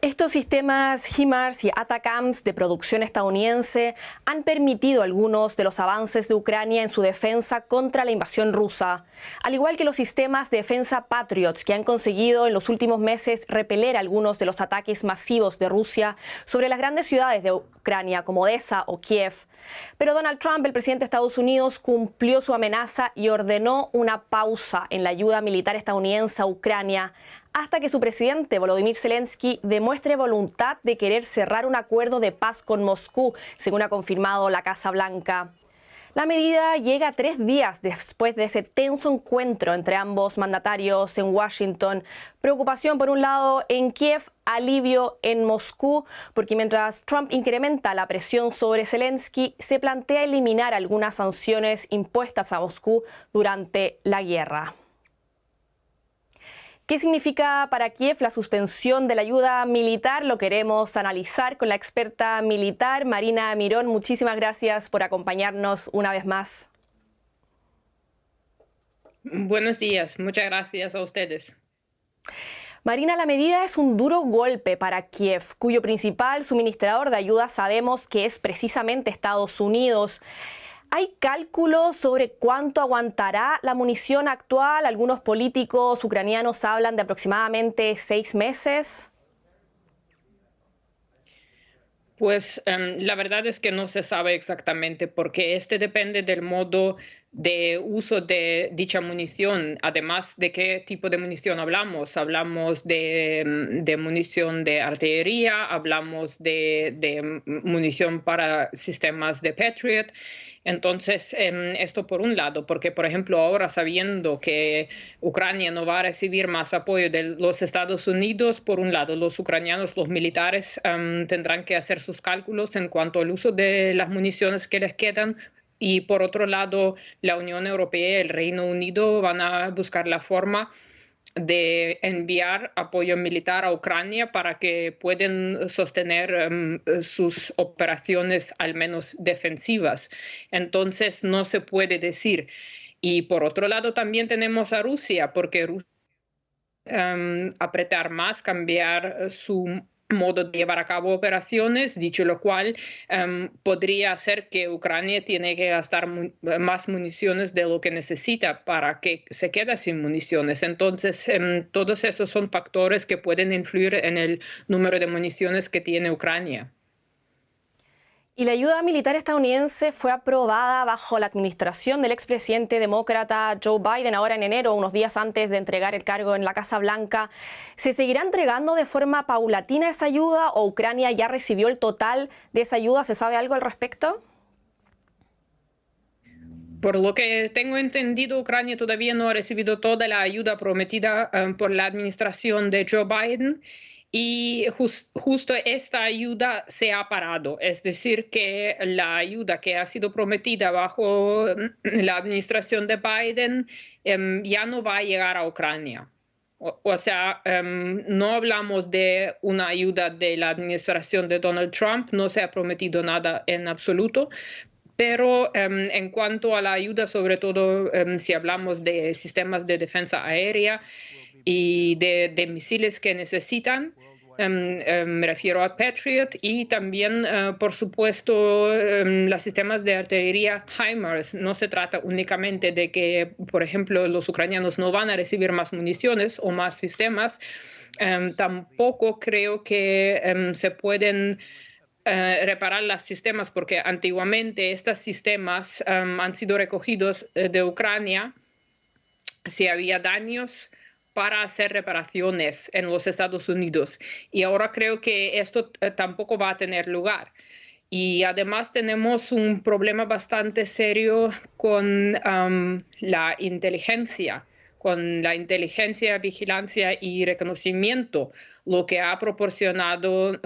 Estos sistemas HIMARS y ATACMS de producción estadounidense han permitido algunos de los avances de Ucrania en su defensa contra la invasión rusa, al igual que los sistemas de defensa Patriots que han conseguido en los últimos meses repeler algunos de los ataques masivos de Rusia sobre las grandes ciudades de Ucrania como Odessa o Kiev. Pero Donald Trump, el presidente de Estados Unidos, cumplió su amenaza y ordenó una pausa en la ayuda militar estadounidense a Ucrania hasta que su presidente, Volodymyr Zelensky, demuestre voluntad de querer cerrar un acuerdo de paz con Moscú, según ha confirmado la Casa Blanca. La medida llega 3 días después de ese tenso encuentro entre ambos mandatarios en Washington. Preocupación por un lado en Kiev, alivio en Moscú, porque mientras Trump incrementa la presión sobre Zelensky, se plantea eliminar algunas sanciones impuestas a Moscú durante la guerra. ¿Qué significa para Kiev la suspensión de la ayuda militar? Lo queremos analizar con la experta militar Marina Mirón. Muchísimas gracias por acompañarnos una vez más. Buenos días, muchas gracias a ustedes. Marina, la medida es un duro golpe para Kiev, cuyo principal suministrador de ayuda sabemos que es precisamente Estados Unidos. ¿Hay cálculos sobre cuánto aguantará la munición actual? Algunos políticos ucranianos hablan de aproximadamente 6 meses. Pues la verdad es que no se sabe exactamente porque depende del modo de uso de dicha munición. Además de qué tipo de munición hablamos. Hablamos de munición de artillería, hablamos de munición para sistemas de Patriot. Entonces, esto por un lado, porque, por ejemplo, ahora sabiendo que Ucrania no va a recibir más apoyo de los Estados Unidos, por un lado, los ucranianos, los militares, tendrán que hacer sus cálculos en cuanto al uso de las municiones que les quedan. Y por otro lado, la Unión Europea y el Reino Unido van a buscar la forma de enviar apoyo militar a Ucrania para que puedan sostener sus operaciones al menos defensivas. Entonces no se puede decir. Y por otro lado también tenemos a Rusia, porque Rusia apretar más, cambiar su modo de llevar a cabo operaciones, dicho lo cual podría hacer que Ucrania tiene que gastar más municiones de lo que necesita para que se quede sin municiones. Entonces, todos esos son factores que pueden influir en el número de municiones que tiene Ucrania. Y la ayuda militar estadounidense fue aprobada bajo la administración del expresidente demócrata Joe Biden ahora en enero, unos días antes de entregar el cargo en la Casa Blanca. ¿Se seguirá entregando de forma paulatina esa ayuda o Ucrania ya recibió el total de esa ayuda? ¿Se sabe algo al respecto? Por lo que tengo entendido, Ucrania todavía no ha recibido toda la ayuda prometida por la administración de Joe Biden. Y justo esta ayuda se ha parado, es decir, que la ayuda que ha sido prometida bajo la administración de Biden ya no va a llegar a Ucrania. O sea, no hablamos de una ayuda de la administración de Donald Trump, no se ha prometido nada en absoluto. Pero en cuanto a la ayuda, sobre todo si hablamos de sistemas de defensa aérea y de misiles que necesitan, me refiero a Patriot y también, por supuesto, los sistemas de artillería HIMARS. No se trata únicamente de que, por ejemplo, los ucranianos no van a recibir más municiones o más sistemas. Tampoco creo que se pueden reparar los sistemas, porque antiguamente estos sistemas han sido recogidos de Ucrania si había daños para hacer reparaciones en los Estados Unidos. Y ahora creo que esto tampoco va a tener lugar. Y además tenemos un problema bastante serio con la inteligencia, vigilancia y reconocimiento, lo que han proporcionado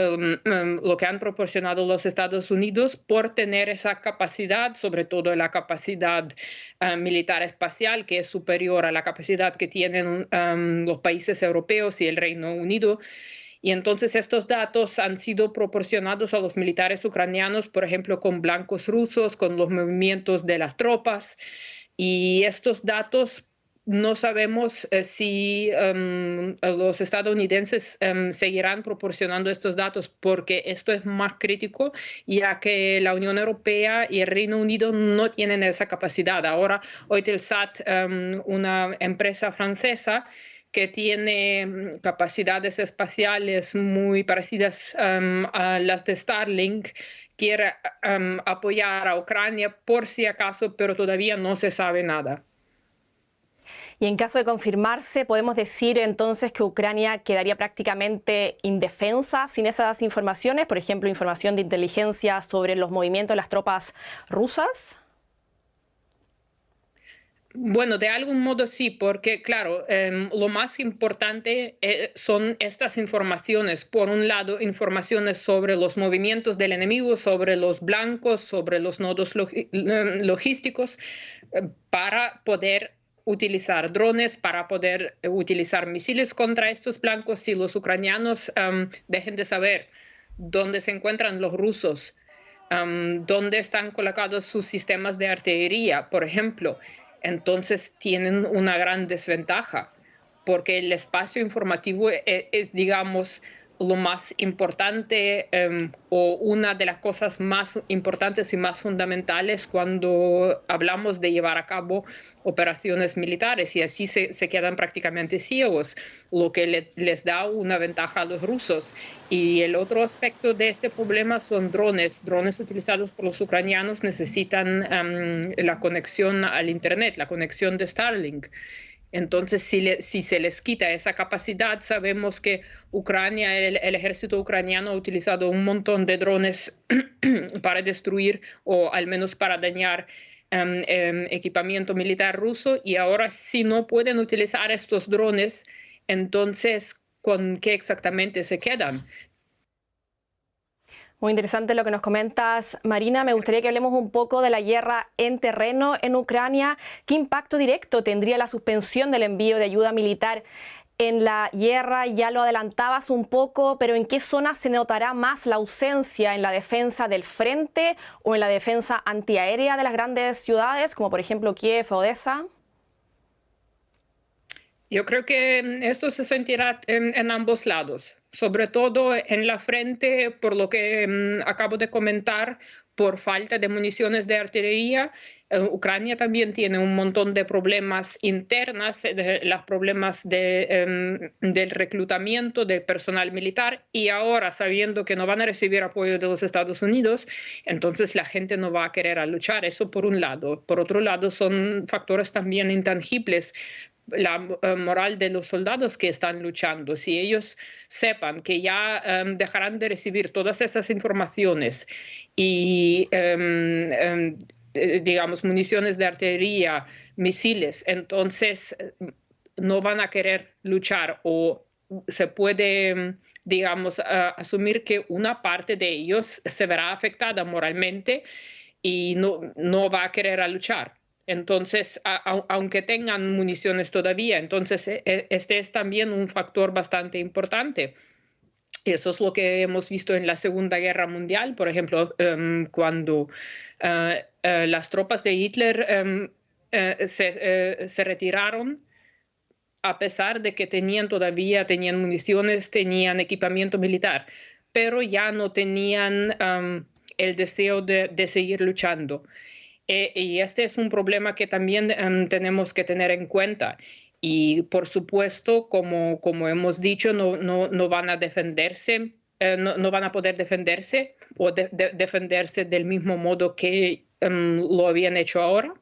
los Estados Unidos por tener esa capacidad, sobre todo la capacidad militar espacial, que es superior a la capacidad que tienen los países europeos y el Reino Unido. Y entonces estos datos han sido proporcionados a los militares ucranianos, por ejemplo, con blancos rusos, con los movimientos de las tropas. Y estos datos no sabemos si los estadounidenses seguirán proporcionando estos datos, porque esto es más crítico, ya que la Unión Europea y el Reino Unido no tienen esa capacidad. Ahora, Eutelsat, una empresa francesa que tiene capacidades espaciales muy parecidas a las de Starlink, quiere apoyar a Ucrania por si acaso, pero todavía no se sabe nada. Y en caso de confirmarse, ¿podemos decir entonces que Ucrania quedaría prácticamente indefensa sin esas informaciones? Por ejemplo, información de inteligencia sobre los movimientos de las tropas rusas. Bueno, de algún modo sí, porque claro, lo más importante son estas informaciones. Por un lado, informaciones sobre los movimientos del enemigo, sobre los blancos, sobre los nodos logísticos, para poder utilizar drones, para poder utilizar misiles contra estos blancos si los ucranianos dejen de saber dónde se encuentran los rusos, dónde están colocados sus sistemas de artillería, por ejemplo. Entonces tienen una gran desventaja, porque el espacio informativo es, digamos, lo más importante o una de las cosas más importantes y más fundamentales cuando hablamos de llevar a cabo operaciones militares, y así se quedan prácticamente ciegos, lo que les da una ventaja a los rusos. Y el otro aspecto de este problema son drones. Drones utilizados por los ucranianos necesitan la conexión al Internet, la conexión de Starlink. Entonces, si se les quita esa capacidad, sabemos que Ucrania, el ejército ucraniano ha utilizado un montón de drones para destruir o al menos para dañar equipamiento militar ruso, y ahora si no pueden utilizar estos drones, entonces, ¿con qué exactamente se quedan? Muy interesante lo que nos comentas, Marina. Me gustaría que hablemos un poco de la guerra en terreno en Ucrania. ¿Qué impacto directo tendría la suspensión del envío de ayuda militar en la guerra? Ya lo adelantabas un poco, pero ¿en qué zona se notará más la ausencia? ¿En la defensa del frente o en la defensa antiaérea de las grandes ciudades, como por ejemplo Kiev o Odessa? Yo creo que esto se sentirá en ambos lados, sobre todo en la frente, por lo que acabo de comentar, por falta de municiones de artillería. Ucrania también tiene un montón de problemas internas, los problemas del reclutamiento del personal militar, y ahora sabiendo que no van a recibir apoyo de los Estados Unidos, entonces la gente no va a querer a luchar. Eso por un lado. Por otro lado, son factores también intangibles. La moral de los soldados que están luchando. Si ellos sepan que ya dejarán de recibir todas esas informaciones y, digamos, municiones de artillería, misiles, entonces no van a querer luchar, o se puede, digamos, asumir que una parte de ellos se verá afectada moralmente y no va a querer a luchar. Entonces, aunque tengan municiones todavía, entonces este es también un factor bastante importante. Eso es lo que hemos visto en la Segunda Guerra Mundial, por ejemplo, cuando las tropas de Hitler se retiraron, a pesar de que tenían municiones, tenían equipamiento militar, pero ya no tenían el deseo de seguir luchando. Y este es un problema que también tenemos que tener en cuenta. Y por supuesto, como hemos dicho, no van a defenderse, no van a poder defenderse o defenderse del mismo modo que lo habían hecho ahora.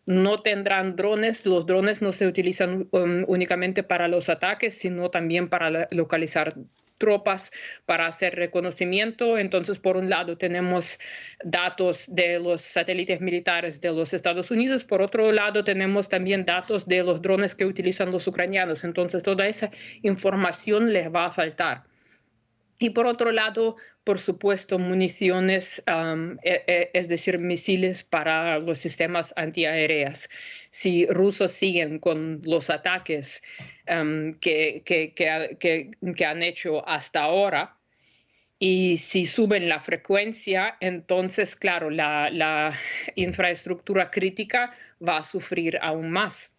No tendrán drones. Los drones no se utilizan únicamente para los ataques, sino también para localizar tropas, para hacer reconocimiento. Entonces, por un lado, tenemos datos de los satélites militares de los Estados Unidos. Por otro lado, tenemos también datos de los drones que utilizan los ucranianos. Entonces, toda esa información les va a faltar. Y por otro lado, por supuesto, municiones, es decir, misiles para los sistemas antiaéreos. Si rusos siguen con los ataques que han hecho hasta ahora, y si suben la frecuencia, entonces, claro, la infraestructura crítica va a sufrir aún más.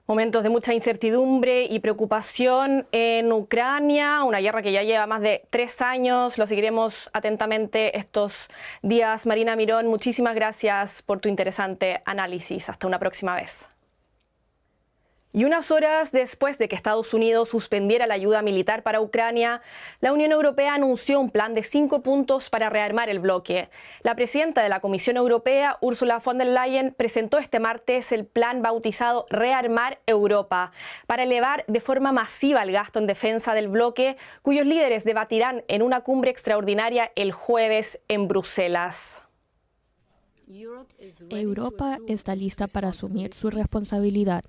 Momentos de mucha incertidumbre y preocupación en Ucrania, una guerra que ya lleva más de 3 años. Lo seguiremos atentamente estos días. Marina Mirón, muchísimas gracias por tu interesante análisis. Hasta una próxima vez. Y unas horas después de que Estados Unidos suspendiera la ayuda militar para Ucrania, la Unión Europea anunció un plan de 5 puntos para rearmar el bloque. La presidenta de la Comisión Europea, Ursula von der Leyen, presentó este martes el plan bautizado Rearmar Europa, para elevar de forma masiva el gasto en defensa del bloque, cuyos líderes debatirán en una cumbre extraordinaria el jueves en Bruselas. Europa está lista para asumir su responsabilidad.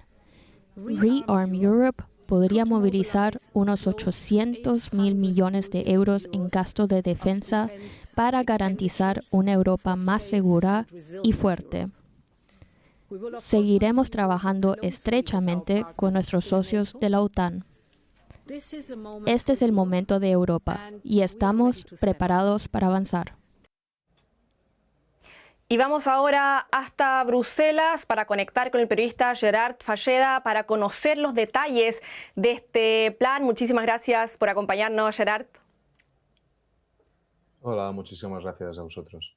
Rearm Europe podría movilizar unos 800.000 millones de euros en gasto de defensa para garantizar una Europa más segura y fuerte. Seguiremos trabajando estrechamente con nuestros socios de la OTAN. Este es el momento de Europa y estamos preparados para avanzar. Y vamos ahora hasta Bruselas para conectar con el periodista Gerard Falleda para conocer los detalles de este plan. Muchísimas gracias por acompañarnos, Gerard. Hola, muchísimas gracias a vosotros.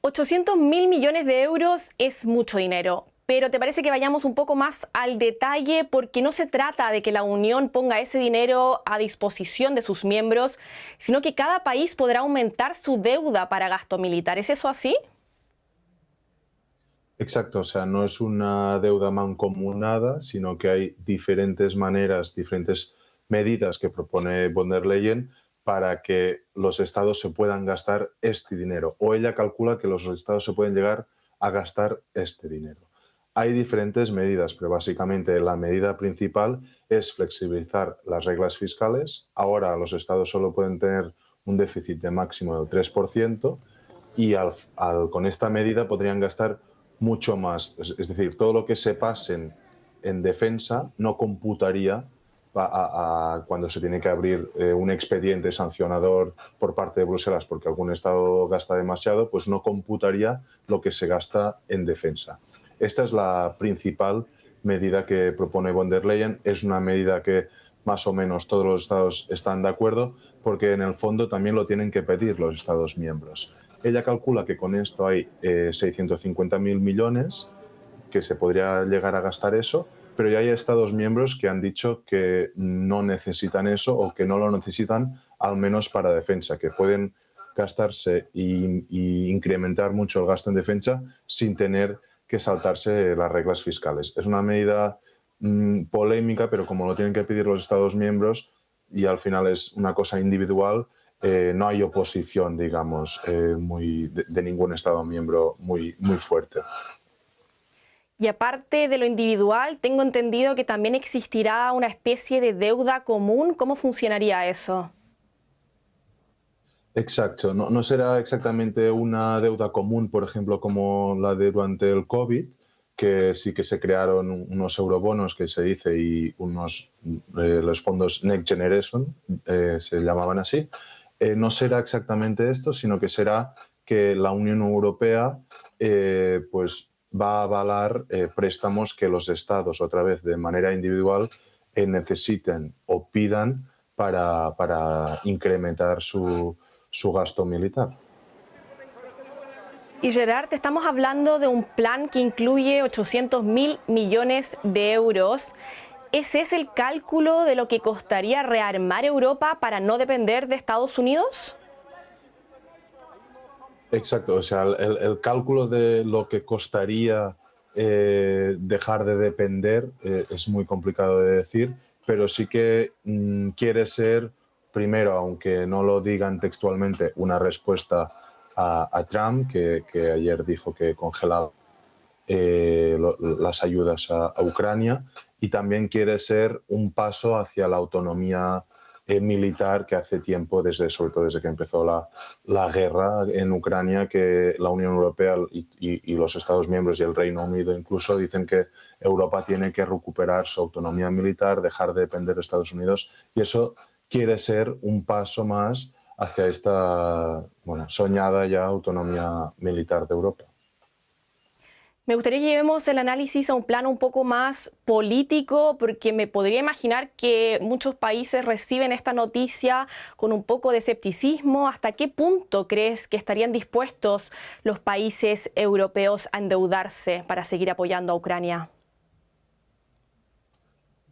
800.000 millones de euros es mucho dinero, pero ¿te parece que vayamos un poco más al detalle? Porque no se trata de que la Unión ponga ese dinero a disposición de sus miembros, sino que cada país podrá aumentar su deuda para gasto militar. ¿Es eso así? Exacto, o sea, no es una deuda mancomunada, sino que hay diferentes maneras, diferentes medidas que propone von der Leyen para que los estados se puedan gastar este dinero. O ella calcula que los estados se pueden llegar a gastar este dinero. Hay diferentes medidas, pero básicamente la medida principal es flexibilizar las reglas fiscales. Ahora los estados solo pueden tener un déficit de máximo del 3% y con esta medida podrían gastar mucho más. Es decir, todo lo que se pasen en defensa no computaría cuando se tiene que abrir un expediente sancionador por parte de Bruselas porque algún estado gasta demasiado, pues no computaría lo que se gasta en defensa. Esta es la principal medida que propone von der Leyen. Es una medida que más o menos todos los estados están de acuerdo porque en el fondo también lo tienen que pedir los estados miembros. Ella calcula que con esto hay 650.000 millones, que se podría llegar a gastar eso, pero ya hay estados miembros que han dicho que no necesitan eso o que no lo necesitan al menos para defensa, que pueden gastarse y incrementar mucho el gasto en defensa sin tener que saltarse las reglas fiscales. Es una medida polémica, pero como lo tienen que pedir los Estados miembros y al final es una cosa individual, no hay oposición, digamos, de ningún Estado miembro muy fuerte. Y aparte de lo individual, tengo entendido que también existirá una especie de deuda común. ¿Cómo funcionaría eso? Exacto, no será exactamente una deuda común, por ejemplo, como la de durante el COVID, que sí que se crearon unos eurobonos, que se dice, y los fondos Next Generation, se llamaban así. No será exactamente esto, sino que será que la Unión Europea pues va a avalar préstamos que los estados, otra vez de manera individual, necesiten o pidan para incrementar su gasto militar. Y Gerard, estamos hablando de un plan que incluye 800.000 millones de euros. ¿Ese es el cálculo de lo que costaría rearmar Europa para no depender de Estados Unidos? Exacto, o sea, el cálculo de lo que costaría dejar de depender es muy complicado de decir, pero sí que quiere ser, primero, aunque no lo digan textualmente, una respuesta a Trump, que ayer dijo que congelaba las ayudas a Ucrania, y también quiere ser un paso hacia la autonomía militar que hace tiempo, sobre todo desde que empezó la guerra en Ucrania, que la Unión Europea y los Estados miembros y el Reino Unido incluso dicen que Europa tiene que recuperar su autonomía militar, dejar de depender de Estados Unidos, y eso quiere ser un paso más hacia esta soñada ya autonomía militar de Europa. Me gustaría que llevemos el análisis a un plano un poco más político, porque me podría imaginar que muchos países reciben esta noticia con un poco de escepticismo. ¿Hasta qué punto crees que estarían dispuestos los países europeos a endeudarse para seguir apoyando a Ucrania?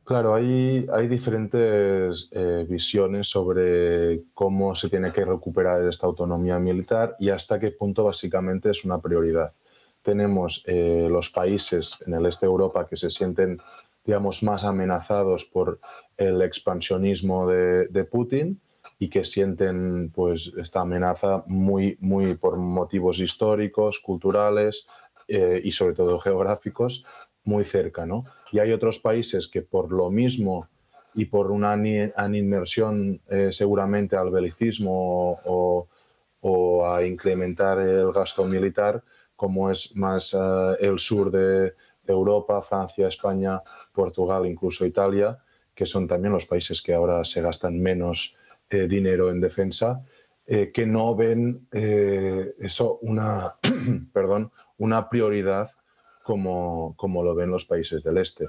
Claro, hay diferentes visiones sobre cómo se tiene que recuperar esta autonomía militar y hasta qué punto básicamente es una prioridad. Tenemos los países en el este de Europa que se sienten, digamos, más amenazados por el expansionismo de Putin y que sienten pues, esta amenaza muy por motivos históricos, culturales y sobre todo geográficos muy cerca, ¿no? Y hay otros países que por lo mismo y por una animadversión seguramente al belicismo o a incrementar el gasto militar, como es más el sur de Europa, Francia, España, Portugal, incluso Italia, que son también los países que ahora se gastan menos dinero en defensa, que no ven eso una prioridad como lo ven los países del este.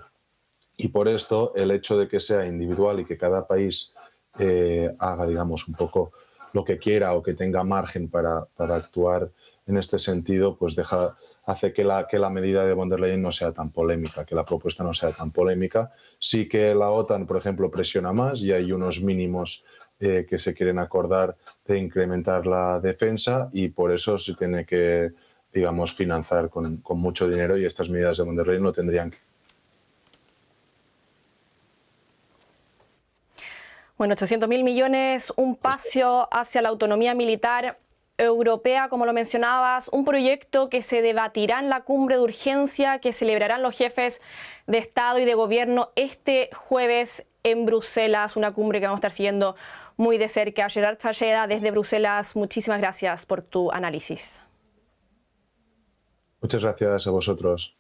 Y por esto el hecho de que sea individual y que cada país haga, digamos, un poco lo que quiera o que tenga margen para actuar en este sentido, pues hace que la medida de von der Leyen no sea tan polémica, que la propuesta no sea tan polémica. Sí que la OTAN, por ejemplo, presiona más y hay unos mínimos que se quieren acordar de incrementar la defensa y por eso se tiene que, digamos, financiar con mucho dinero y estas medidas de von der Leyen no tendrían que. Bueno, 800.000 millones, un paso hacia la autonomía militar europea, como lo mencionabas, un proyecto que se debatirá en la cumbre de urgencia que celebrarán los jefes de Estado y de Gobierno este jueves en Bruselas, una cumbre que vamos a estar siguiendo muy de cerca. Gerard Falleda, desde Bruselas, muchísimas gracias por tu análisis. Muchas gracias a vosotros.